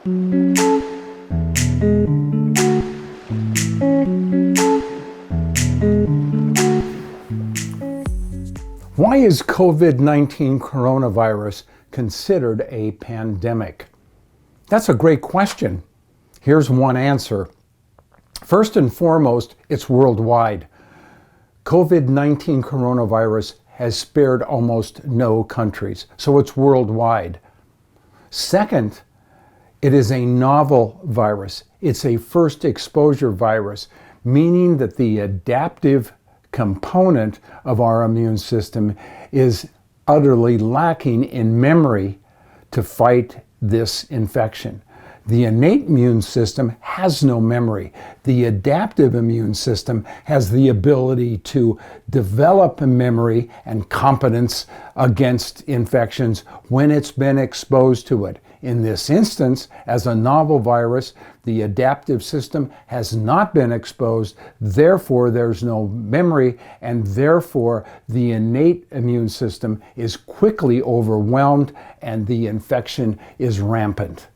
Why is COVID-19 coronavirus considered a pandemic? That's a great question. Here's one answer. First and foremost, it's worldwide. COVID-19 coronavirus has spared almost no countries, so it's worldwide. Second, it is a novel virus. It's a first exposure virus, meaning that the adaptive component of our immune system is utterly lacking in memory to fight this infection. The innate immune system has no memory. The adaptive immune system has the ability to develop a memory and competence against infections when it's been exposed to it. In this instance, as a novel virus, the adaptive system has not been exposed, therefore there's no memory, and therefore the innate immune system is quickly overwhelmed and the infection is rampant.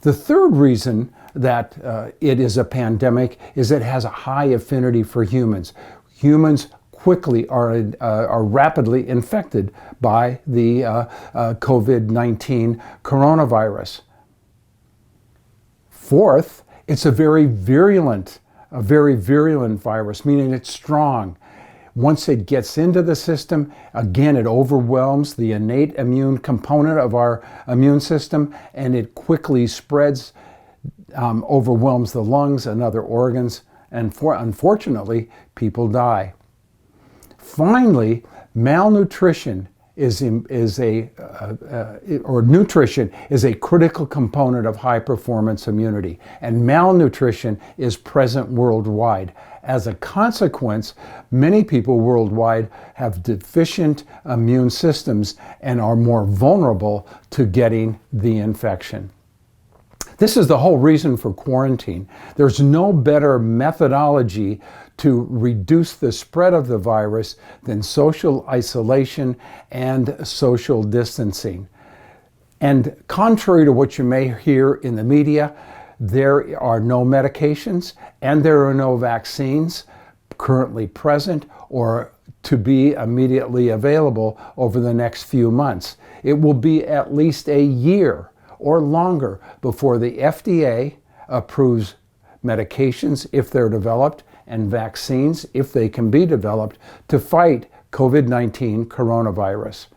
The third reason that it is a pandemic is it has a high affinity for humans. Humans quickly are rapidly infected by the COVID-19 coronavirus. Fourth, it's a very virulent virus, meaning it's strong. Once it gets into the system, again, it overwhelms the innate immune component of our immune system, and it quickly spreads, overwhelms the lungs and other organs, and unfortunately, people die. Finally, malnutrition nutrition is a critical component of high performance immunity, and malnutrition is present worldwide. As a consequence, many people worldwide have deficient immune systems and are more vulnerable to getting the infection. This is the whole reason for quarantine. There's no better methodology to reduce the spread of the virus than social isolation and social distancing. And contrary to what you may hear in the media, there are no medications and there are no vaccines currently present or to be immediately available over the next few months. It will be at least a year or longer before the FDA approves medications if they're developed and vaccines if they can be developed to fight COVID-19 coronavirus.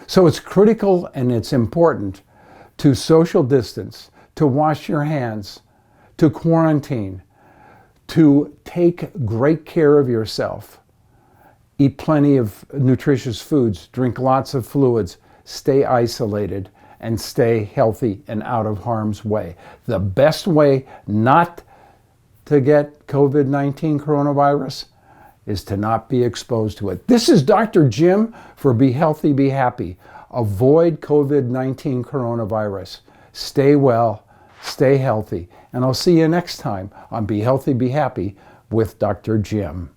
So it's critical and it's important to social distance, to wash your hands, to quarantine, to take great care of yourself, eat plenty of nutritious foods, drink lots of fluids, stay isolated, and stay healthy and out of harm's way. The best way not to get COVID-19 coronavirus is to not be exposed to it. This is Dr. Jim for Be Healthy, Be Happy. Avoid COVID-19 coronavirus. Stay well, stay healthy, and I'll see you next time on Be Healthy, Be Happy with Dr. Jim.